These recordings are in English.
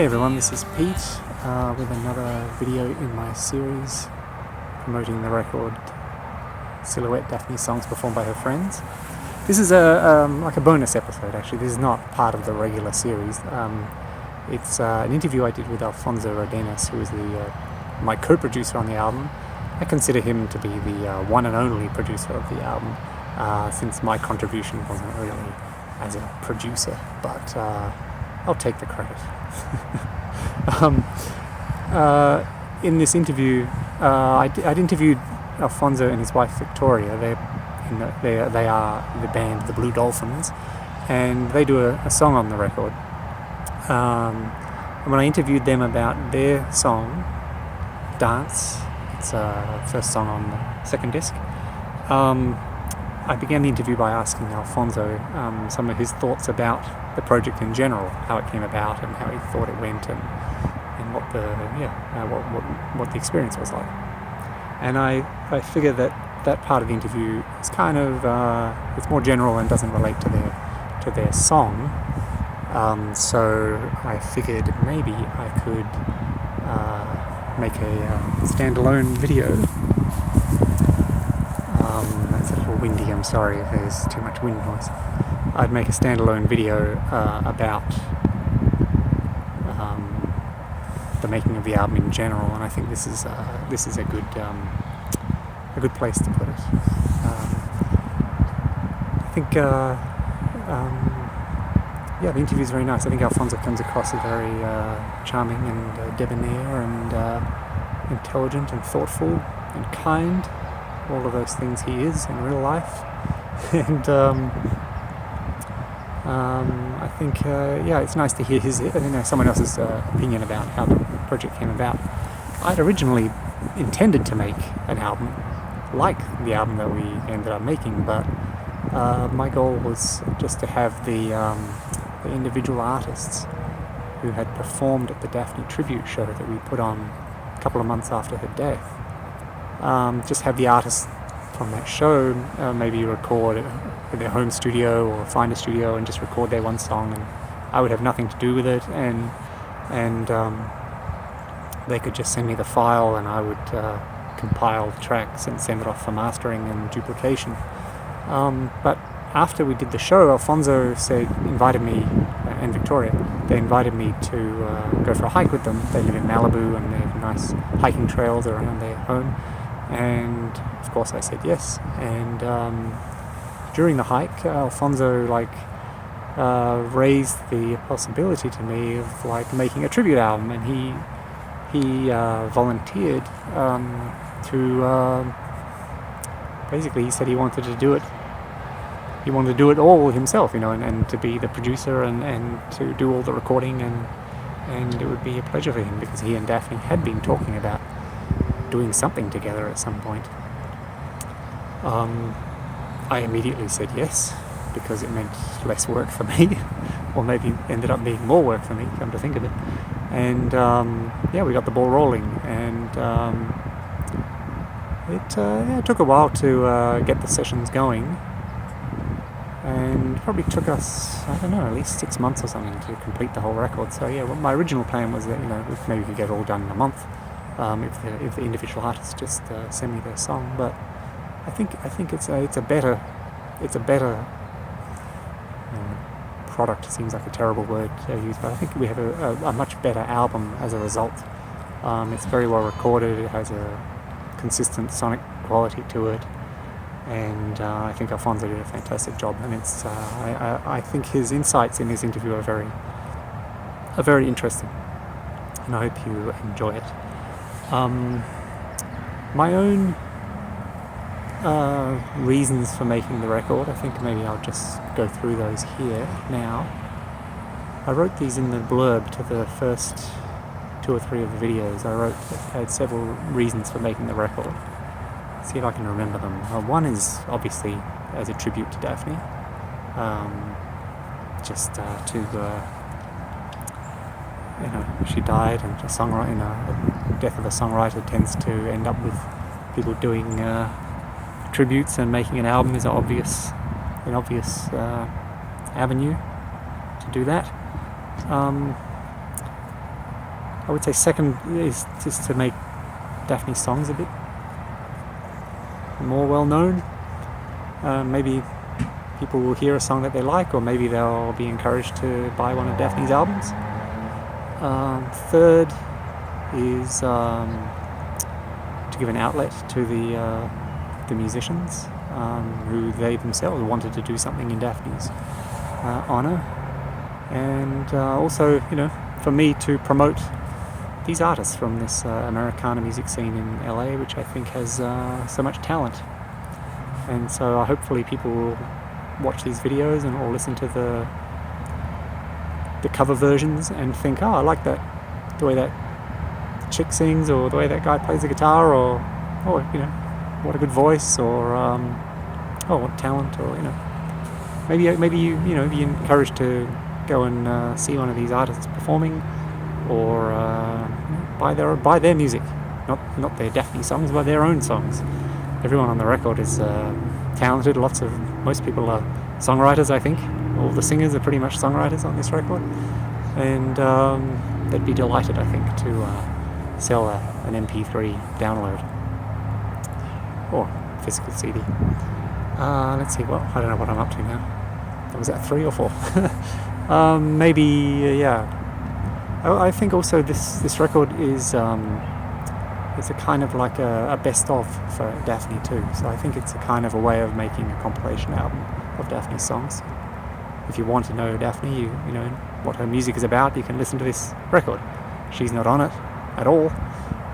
Hey everyone, this is Pete with another video in my series promoting the record Silhouette, Dafni songs performed by her friends. This is like a bonus episode actually. This is not part of the regular series. It's an interview I did with Alfonso Rodenas, who is my co-producer on the album. I consider him to be the one and only producer of the album, since my contribution wasn't really as a producer, but I'll take the credit. In this interview, I'd interviewed Alfonso and his wife Victoria. They are the band the Blue Dolphins, and they do a song on the record. And when I interviewed them about their song, Dance, it's first song on the second disc, I began the interview by asking Alfonso some of his thoughts about the project in general, how it came about and how he thought it went, and what the experience was like. And I figure that part of the interview is kind of it's more general and doesn't relate to their song. So I figured maybe I could make a standalone video. That's a little windy, I'm sorry if there's too much wind noise. I'd make a standalone video about the making of the album in general, and I think this is a good place to put it. I think the interview is very nice. I think Alfonso comes across as very charming and debonair and intelligent and thoughtful and kind. All of those things he is in real life. And I think it's nice to hear someone else's opinion about how the project came about. I'd originally intended to make an album like the album that we ended up making, but my goal was just to have the individual artists who had performed at the Dafni tribute show that we put on a couple of months after her death. Just have the artists from that show maybe record in their home studio or find a studio and just record their one song, and I would have nothing to do with it, and they could just send me the file and I would compile the tracks and send it off for mastering and duplication. But after we did the show, Alfonso invited me and Victoria. They invited me to go for a hike with them. They live in Malibu and they have nice hiking trails around their home. And of course I said yes. And during the hike, Alfonso raised the possibility to me of making a tribute album, and he volunteered to basically, he said he wanted to do it. He wanted to do it all himself, and to be the producer and to do all the recording, and it would be a pleasure for him because he and Dafni had been talking about doing something together at some point. I immediately said yes because it meant less work for me, or maybe ended up being more work for me, come to think of it. And we got the ball rolling, and it took a while to get the sessions going, and probably took us, I don't know, at least 6 months or something to complete the whole record. So my original plan was that maybe we could get it all done in a month. If the individual artists just send me their song, but I think it's a better product. Seems like a terrible word to use, but I think we have a much better album as a result. It's very well recorded. It has a consistent sonic quality to it, and I think Alfonso did a fantastic job. And it's I think his insights in this interview are very interesting, and I hope you enjoy it. My own reasons for making the record, I think maybe I'll just go through those here now. I wrote these in the blurb to the first 2 or 3 of the videos. I had several reasons for making the record. Let's see if I can remember them. One is obviously as a tribute to Dafni, she died, and the death of a songwriter tends to end up with people doing tributes, and making an album is an obvious avenue to do that. I would say second is just to make Dafni's songs a bit more well known. Maybe people will hear a song that they like, or maybe they'll be encouraged to buy one of Dafni's albums. Third is to give an outlet to the musicians who they themselves wanted to do something in Dafni's honour, and also, for me to promote these artists from this Americana music scene in LA, which I think has so much talent. And so hopefully people will watch these videos and or listen to the cover versions and think, oh, I like that, the way that chick sings, or the way that guy plays the guitar, or what a good voice, or oh, what talent, or maybe you be encouraged to go and see one of these artists performing, or buy their music, not their Dafni songs, but their own songs. Everyone on the record is talented. Most people are songwriters, I think. All the singers are pretty much songwriters on this record, and they'd be delighted, I think, to sell an MP3 download or physical CD. Let's see, I don't know what I'm up to now. Was that 3 or 4? Maybe, yeah. I think also this record is it's a kind of like a best of for Dafni too. So I think it's a kind of a way of making a compilation album of Dafni's songs. If you want to know Dafni, you know what her music is about, you can listen to this record. She's not on it at all,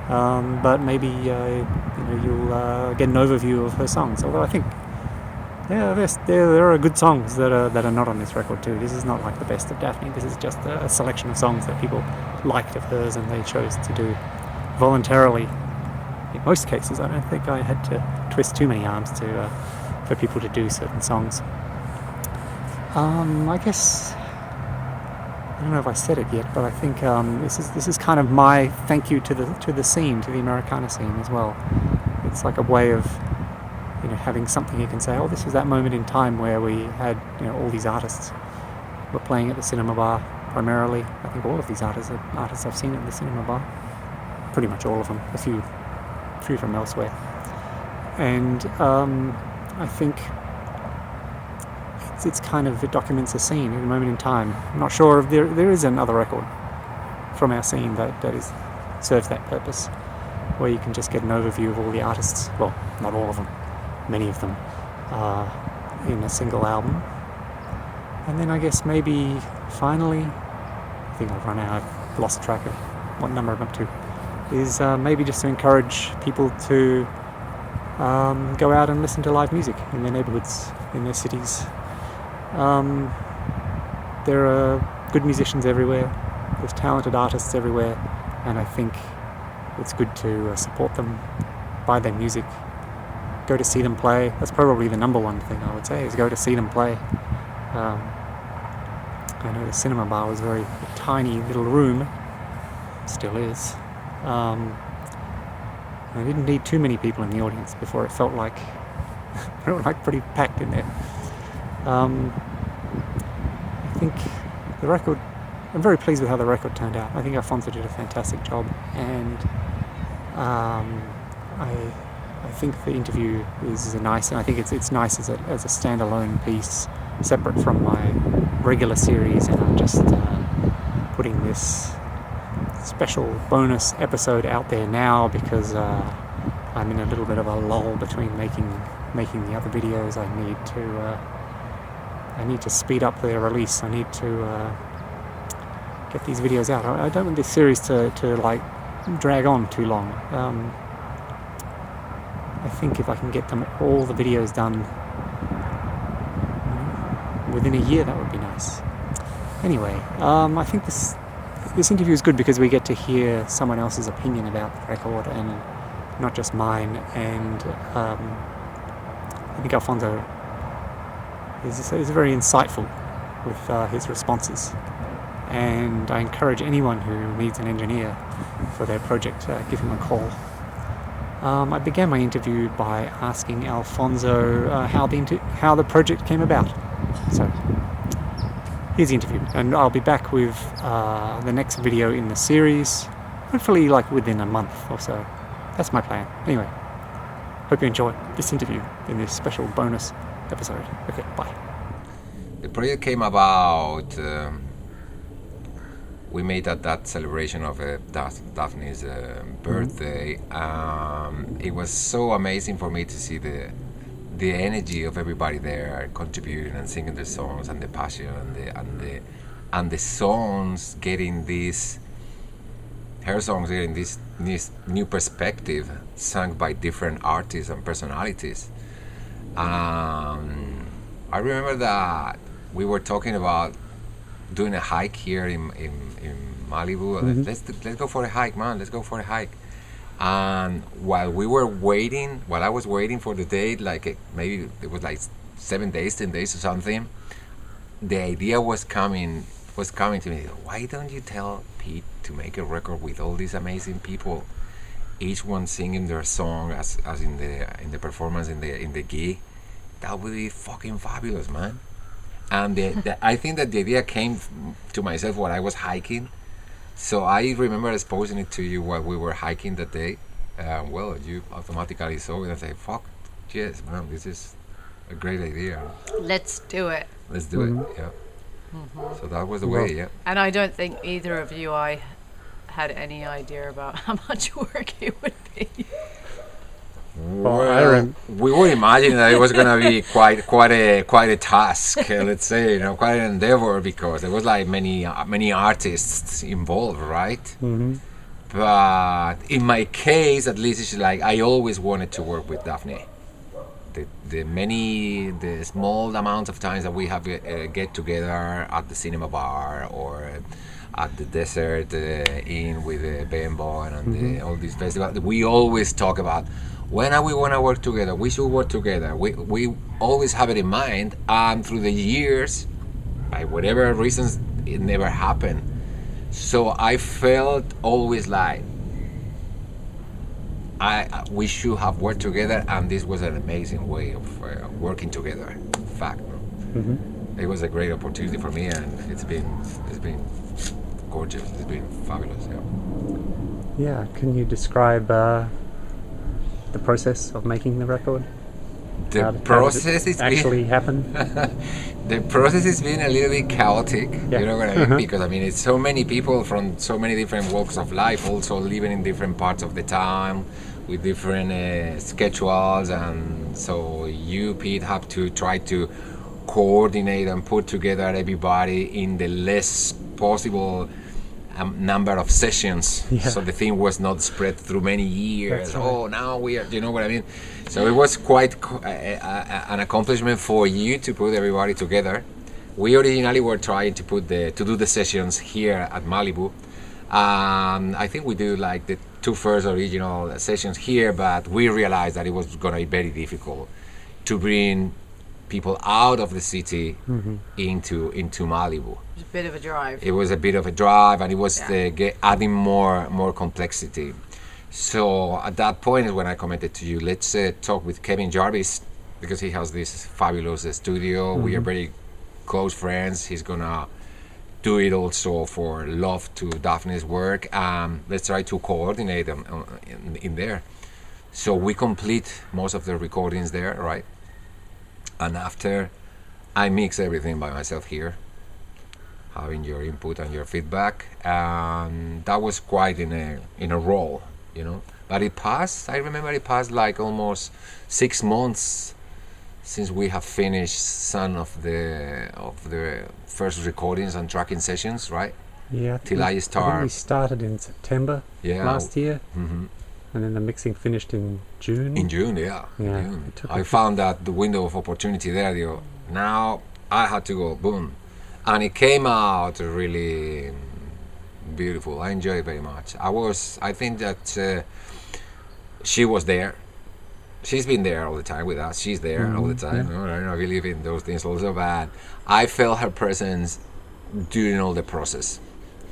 but maybe you'll get an overview of her songs. Although I think there are good songs that are not on this record too. This is not like the best of Dafni. This is just a selection of songs that people liked of hers and they chose to do voluntarily. In most cases, I don't think I had to twist too many arms for people to do certain songs. I guess I don't know if I said it yet, but I think this is kind of my thank you to the scene, to the Americana scene as well. It's like a way of having something you can say, oh, this was that moment in time where we had all these artists were playing at the Cinema Bar primarily. I think all of these artists are artists I've seen at the Cinema Bar. Pretty much all of them. A few from elsewhere. And I think it's kind of, it documents a scene at a moment in time. I'm not sure if there is another record from our scene that serves that purpose, where you can just get an overview of all the artists. Well, not all of them. Many of them in a single album. And then I guess maybe finally, I think I've run out, I've lost track of what number I'm up to, is maybe just to encourage people to go out and listen to live music in their neighbourhoods, in their cities. There are good musicians everywhere, there's talented artists everywhere, and I think it's good to support them, buy their music, go to see them play. That's probably the number one thing I would say, is go to see them play. I know the Cinema Bar was a tiny little room, still is. I didn't need too many people in the audience before it felt like pretty packed in there. I think the record, I'm very pleased with how the record turned out. I think Alfonso did a fantastic job, and I think the interview is nice, and I think it's nice as a standalone piece, separate from my regular series, and I'm just putting this special bonus episode out there now because I'm in a little bit of a lull between making the other videos. I need to speed up their release. I need to get these videos out. I don't want this series to like drag on too long. I think if I can get all the videos done within a year, that would be nice. Anyway, I think this interview is good because we get to hear someone else's opinion about the record and not just mine. And I think Alfonso is very insightful with his responses. And I encourage anyone who needs an engineer for their project to give him a call. I began my interview by asking Alfonso how the project came about. So here's the interview, and I'll be back with the next video in the series hopefully like within a month or so. That's my plan. Anyway, hope you enjoy this interview in this special bonus episode. Okay, bye. The project came about. We made that celebration of Daphne's birthday. It was so amazing for me to see the energy of everybody there contributing and singing their songs, and the passion and the songs getting her songs getting this new perspective sung by different artists and personalities. I remember that we were talking about doing a hike here in Malibu. Mm-hmm. Let's go for a hike, man. Let's go for a hike. And while I was waiting for the date, like maybe it was like 7 days, 10 days or something, the idea was coming to me. Why don't you tell Pete to make a record with all these amazing people, each one singing their song as in the performance in the gig? That would be fucking fabulous, man. And I think that the idea came to myself while I was hiking. So I remember exposing it to you while we were hiking that day. Well, you automatically saw it and say, fuck, yes, man, this is a great idea. Let's do it. Let's do it, yeah. So that was the way, yeah. And I don't think either of you had any idea about how much work it would be. Well, we were imagining that it was gonna be quite a task, let's say, quite an endeavor, because there was like many artists involved, right? Mm-hmm. But in my case, at least, it's like I always wanted to work with Dafni. The small amounts of times that we have get together at the cinema bar or at the desert inn with Bembo and all these festivals, we always talk about, when are we going to work together? We should work together. We always have it in mind, and through the years, by whatever reasons, it never happened. So I felt always like we should have worked together, and this was an amazing way of working together. In fact, it was a great opportunity for me, and it's been gorgeous. It's been fabulous. Yeah, can you describe the process of making the record? The process is actually happen. The process has been a little bit chaotic. Yeah. You know what I mean? Because I mean, it's so many people from so many different walks of life, also living in different parts of the town with different schedules, and so you, Pete, have to try to coordinate and put together everybody in the less possible number of sessions, so the thing was not spread through many years. Right. Oh, now we are, you know what I mean? So it was quite an accomplishment for you to put everybody together. We originally were trying to do the sessions here at Malibu. I think we do like the two first original sessions here, but we realized that it was going to be very difficult to bring people out of the city into Malibu. It was a bit of a drive. It was a bit of a drive, and it was adding more complexity. So at that point is when I commented to you, let's talk with Kevin Jarvis, because he has this fabulous studio. We are very close friends. He's gonna do it also for love to Daphne's work. Let's try to coordinate them in there. So we complete most of the recordings there, right? And after, I mix everything by myself here, having your input and your feedback, and that was quite in a role, you know. But it passed. I remember it passed like almost 6 months since we have finished some of the first recordings and tracking sessions, right? Yeah. Till I start. I think we started in September last year. And then the mixing finished in June. In June, yeah. June. I found that the window of opportunity there. Now I had to go, boom. And it came out really beautiful. I enjoyed it very much. I think that she was there. She's been there all the time with us. She's there all the time. I believe in those things also. But I felt her presence during all the process.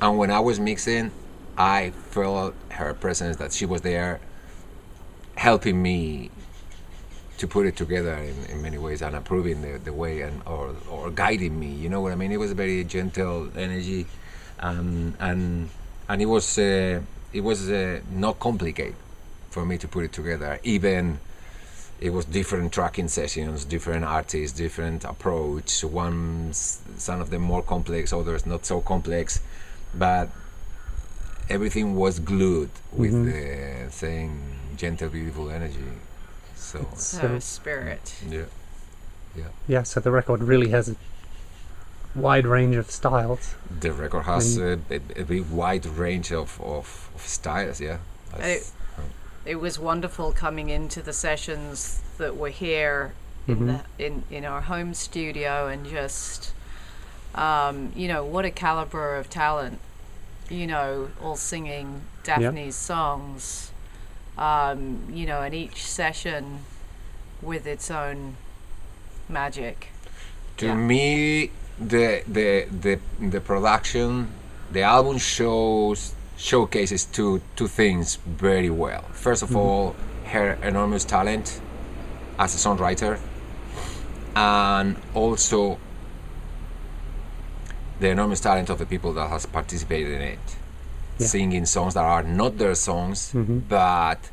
And when I was mixing, I felt her presence, that she was there helping me to put it together in many ways, and approving the way, and or guiding me, you know what I mean? It was a very gentle energy, and it was it was not complicated for me to put it together. Even it was different tracking sessions, different artists, different approach. Some of them more complex, others not so complex, but everything was glued with the same gentle, beautiful energy. So spirit. Yeah. So the record really has a wide range of styles. The record has a big wide range of styles. Yeah. It was wonderful coming into the sessions that were here in our home studio, and just what a caliber of talent, all singing Dafni's songs, and each session with its own magic. To me, the production, the album showcases two things very well. First of all, her enormous talent as a songwriter, and also the enormous talent of the people that has participated in it, singing songs that are not their songs, but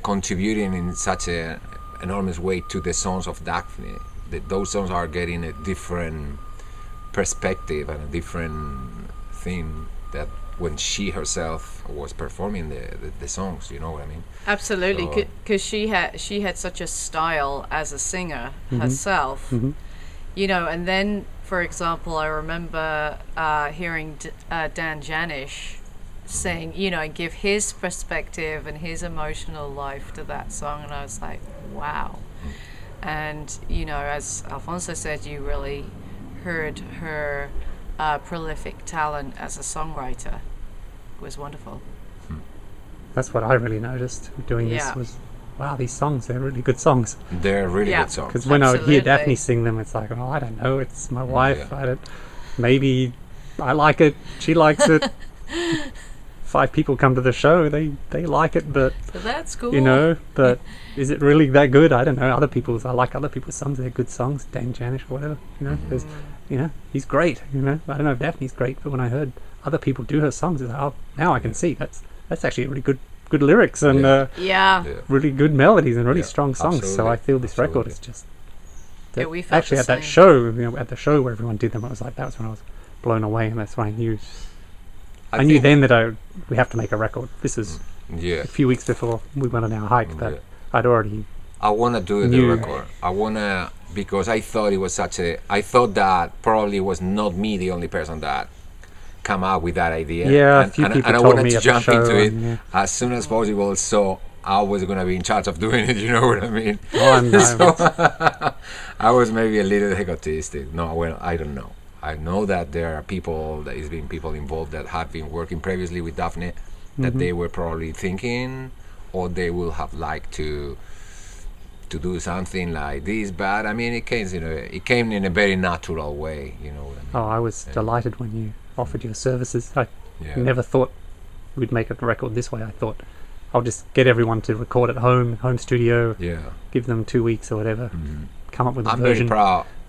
contributing in such an enormous way to the songs of Dafni. Those songs are getting a different perspective and a different thing that when she herself was performing the songs, you know what I mean? Absolutely, because she had such a style as a singer herself, and then, for example, I remember hearing Dan Janisch sing, and give his perspective and his emotional life to that song, and I was like, wow. And as Alfonso said, you really heard her prolific talent as a songwriter. It was wonderful. That's what I really noticed doing this was, wow, these songs, they're really good songs. They're really good songs. Because when I would hear Dafni sing them, it's like, I don't know, it's my wife. Maybe I like it, she likes it. 5 people come to the show, they like it, but so that's cool. But is it really that good? I don't know. I like other people's songs, they're good songs. Dan Janisch or whatever, there's, he's great. I don't know if Daphne's great, but when I heard other people do her songs, it's like, now I can see that's actually really good lyrics and really good melodies and really strong songs. Absolutely. So I feel this record is just we felt actually at that show, at the show where everyone did them, I was like, that was when I was blown away, and that's when I knew. I knew then that we have to make a record. This is a few weeks before we went on our hike, but I'd already. I want to do the record. I want to, because I thought it was I thought that probably it was not me the only person that come up with that idea. Yeah, and, a few people and I told wanted me to at jump the show into it as soon as possible, so I was going to be in charge of doing it, you know what I mean? So, I was maybe a little egotistic. No, well, I don't know. I know that there are people involved that have been working previously with Dafni, that they were probably thinking, or they will have liked to do something like this. But I mean, it came in a very natural way, you know what I mean? Oh, I was delighted when you offered your services. I never thought we'd make a record this way. I thought I'll just get everyone to record at home studio, give them 2 weeks or whatever, come up with a version.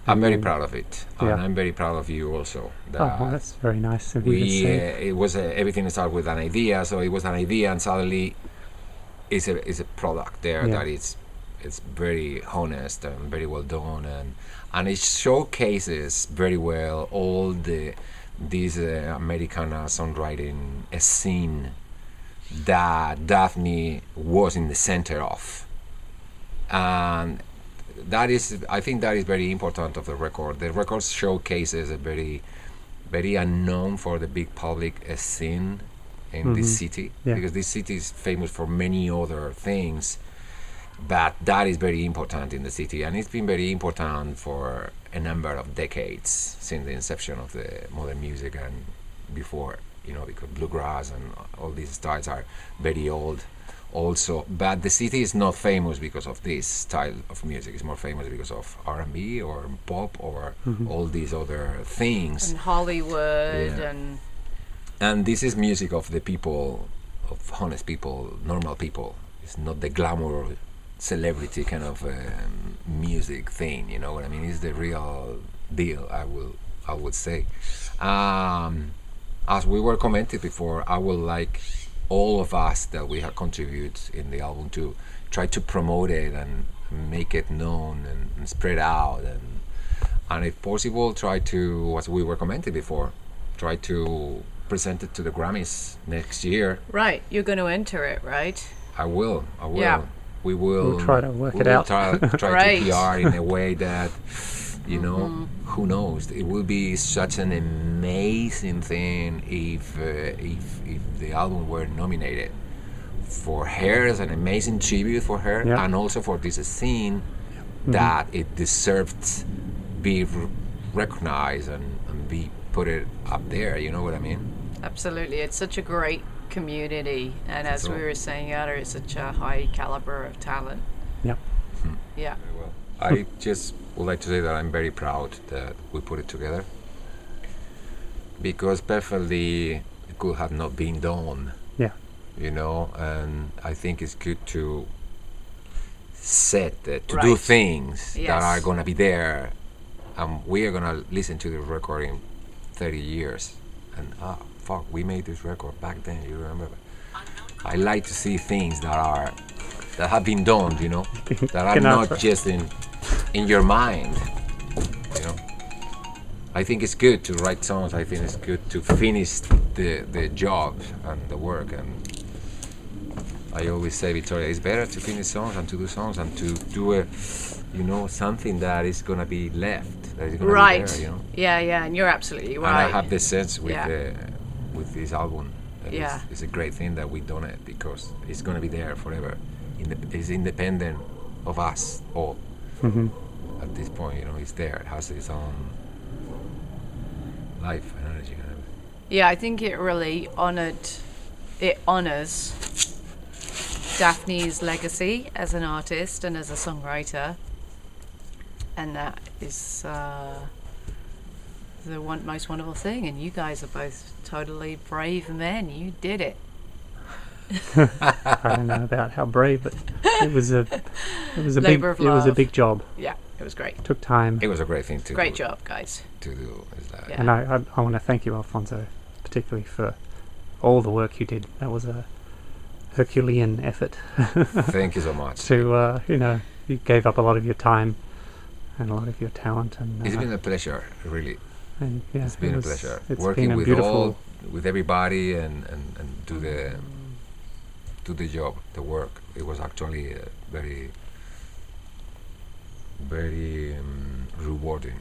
I'm very proud of it, and I'm very proud of you also. That's very nice of you to say. It was everything started with an idea, so it was an idea, and suddenly it's a product there that it's very honest and very well done, and it showcases very well all this American songwriting scene that Dafni was in the center of, and I think that is very important of the record. The record showcases a very, very unknown for the big public scene in this city, because this city is famous for many other things, but that is very important in the city, and it's been very important for a number of decades since the inception of the modern music and before, because bluegrass and all these styles are very old also. But the city is not famous because of this style of music. It's more famous because of R&B or pop or all these other things. And Hollywood and this is music of the people, of honest people, normal people. It's not the glamour celebrity kind of music thing, you know what I mean? It's the real deal, I would say. And as we were commented before, I would like all of us that we have contributed in the album to try to promote it and make it known and spread out, and if possible try to, as we were commenting before, try to present it to the Grammys next year. Right, you're going to enter it, right? I will. Yeah. We will. We'll try to work it out. Try Right. to PR in a way that, you know, who knows? It will be such an amazing thing if the album were nominated for her, as an amazing tribute for her, Yeah. and also for this scene that it deserved be recognized and be put it up there. You know what I mean? Absolutely. It's such a great community, and as we all. were saying earlier, it's such a high caliber of talent. Yeah. Yeah. Very well. I just would like to say that I'm very proud that we put it together, because perfectly it could have not been done, Yeah. you know, and I think it's good to set to do Right. things Yes. that are going to be there, and we are going to listen to the record in 30 years and fuck, we made this record back then, you remember? I like to see things that have been done, you know, that are not just in your mind, you know. I think it's good to write songs. I think it's good to finish the job and the work. And I always say, Victoria, it's better to finish songs and to do songs and to do a, you know, something that is gonna be left, that is gonna Right. be there, you know. Yeah, and you're absolutely And right. I have the sense with Yeah. with this album that Yeah. it's a great thing that we done it, because it's gonna be there forever. It's independent of us all. At this point, you know, it's there. It has its own life and energy. And everything. Yeah, I think it really honors Daphne's legacy as an artist and as a songwriter, and that is the most wonderful thing. And you guys are both totally brave men. You did it. I don't know about how brave, but it was a Labour of love. big job. Yeah, it was great. Took time, It was a great thing to Great do, job, guys. to do. Is that Yeah. and I want to thank you, Alfonso, particularly for all the work you did. That was a Herculean effort. Thank you so much. To you know, you gave up a lot of your time and a lot of your talent, and It's been a pleasure, really. and yeah, It's been it a was- pleasure It's working been a with beautiful. with everybody and do the job, the work. It was actually very rewarding.